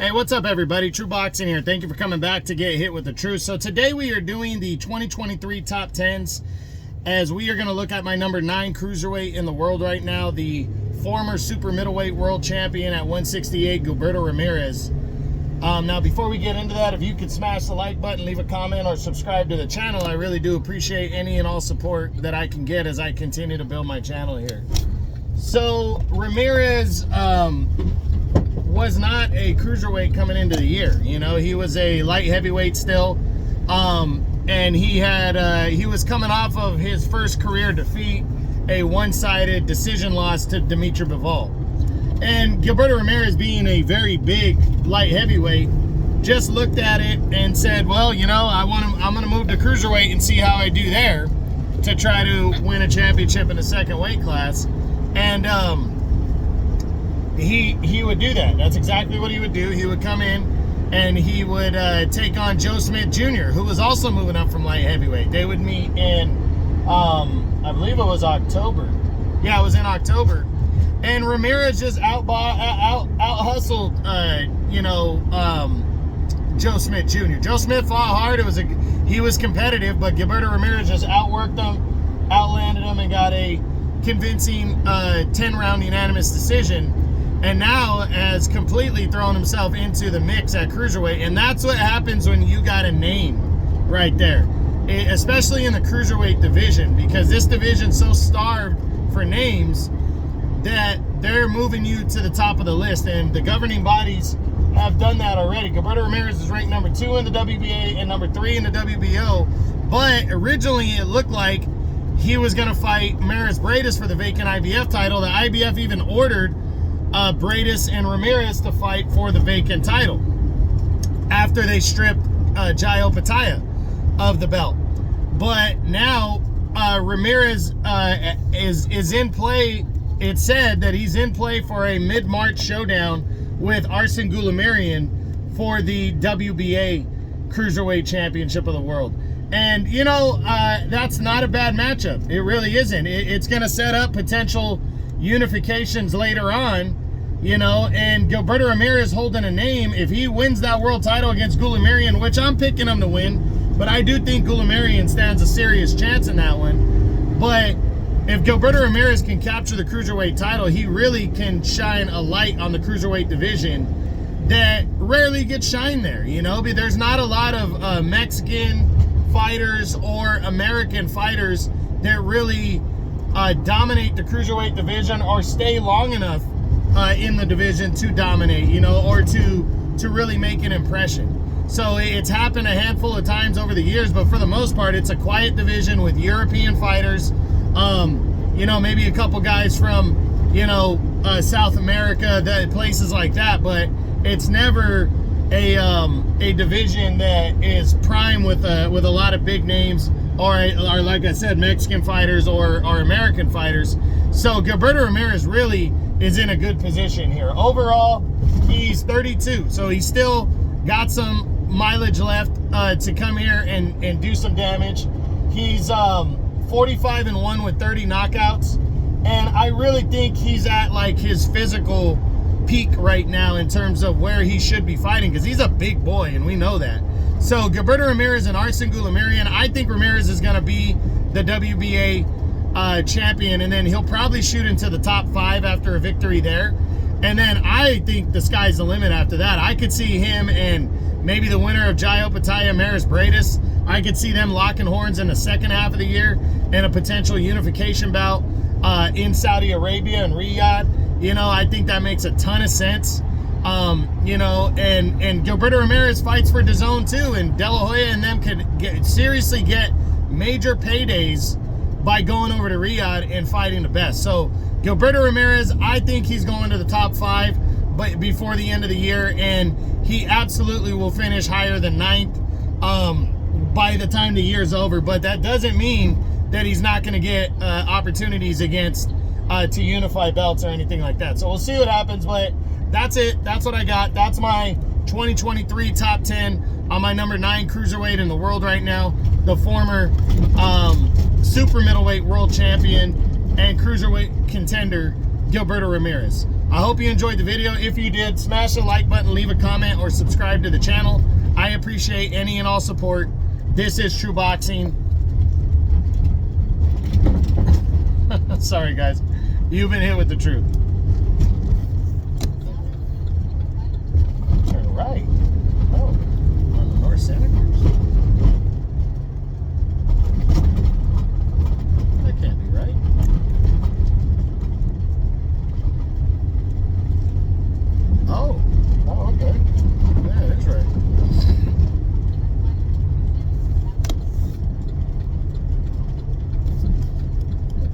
Hey, what's up everybody? True Boxing here. Thank you for coming back to Get Hit with the Truth. So today we are doing the 2023 top 10s as we are going to look at my number 9 cruiserweight in the world right now, the former super middleweight world champion at 168, Gilberto Ramirez. Now before we get into that, if you could smash the like button, leave a comment, or subscribe to the channel, I really do appreciate any and all support that I can get as I continue to build my channel here. So Ramirez was not a cruiserweight coming into the year. You know, he was a light heavyweight still, and he was coming off of his first career defeat, a one-sided decision loss to Dimitri Bivol. And Gilberto Ramirez, being a very big light heavyweight, just looked at it and said, well, you know, I'm going to move to cruiserweight and see how I do there to try to win a championship in the second weight class. And he would do that. That's exactly what he would do. He would come in and he would take on Joe Smith Jr., who was also moving up from light heavyweight. They would meet in, I believe it was October. Yeah, it was in October. And Ramirez just out hustled, Joe Smith Jr. Joe Smith fought hard. He was competitive, but Gilberto Ramirez just outworked him, outlanded him, and got a convincing 10-round unanimous decision. And now has completely thrown himself into the mix at cruiserweight. And that's what happens when you got a name right there, especially in the cruiserweight division, because this division's so starved for names that they're moving you to the top of the list. And the governing bodies have done that already. Gilberto Ramirez is ranked number 2 in the WBA and number 3 in the WBO. But originally it looked like he was going to fight Maris Briedis for the vacant IBF title. The IBF even ordered Briedis and Ramirez to fight for the vacant title after they stripped Jai Opetaia of the belt. But now Ramirez is in play. It said that he's in play for a mid-March showdown with Arsen Goulamirian for the WBA Cruiserweight Championship of the World. And, you know, that's not a bad matchup. It really isn't. It's going to set up potential unifications later on, you know, and Gilberto Ramirez holding a name. If he wins that world title against Goulamirian, which I'm picking him to win, but I do think Goulamirian stands a serious chance in that one. But if Gilberto Ramirez can capture the cruiserweight title, he really can shine a light on the cruiserweight division that rarely gets shine there, you know. But there's not a lot of Mexican fighters or American fighters that really dominate the cruiserweight division or stay long enough in the division to dominate, you know, or to really make an impression. So it's happened a handful of times over the years, but for the most part, it's a quiet division with European fighters, you know, maybe a couple guys from, you know, South America, places like that, but it's never a division that is prime with a lot of big names or like I said, Mexican fighters or American fighters. So Gilberto Ramirez really is in a good position here. Overall, he's 32, so he's still got some mileage left to come here and do some damage. He's 45-1 with 30 knockouts, and I really think he's at like his physical peak right now in terms of where he should be fighting, because he's a big boy and we know that. So Gilberto Ramirez and Arsen Goulamirian, I think Ramirez is going to be the WBA champion, and then he'll probably shoot into the top 5 after a victory there. And then I think the sky's the limit after that. I could see him and maybe the winner of Jai Opetaia, Maris Briedis. I could see them locking horns in the second half of the year and a potential unification bout in Saudi Arabia and Riyadh. You know, I think that makes a ton of sense. You know, and Gilberto Ramirez fights for DAZN too, and De La Hoya and them could seriously get major paydays by going over to Riyadh and fighting the best. So Gilberto Ramirez, I think he's going to the top 5 but before the end of the year, and he absolutely will finish higher than 9th by the time the year's over. But that doesn't mean that he's not going to get opportunities against to unify belts or anything like that. So we'll see what happens, but that's it. That's what I got. That's my 2023 top 10 on my number 9 cruiserweight in the world right now, the former super middleweight world champion and cruiserweight contender, Gilberto Ramirez. I hope you enjoyed the video. If you did, smash the like button, leave a comment, or subscribe to the channel. I appreciate any and all support. This is True Boxing. Sorry, guys. You've been hit with the truth.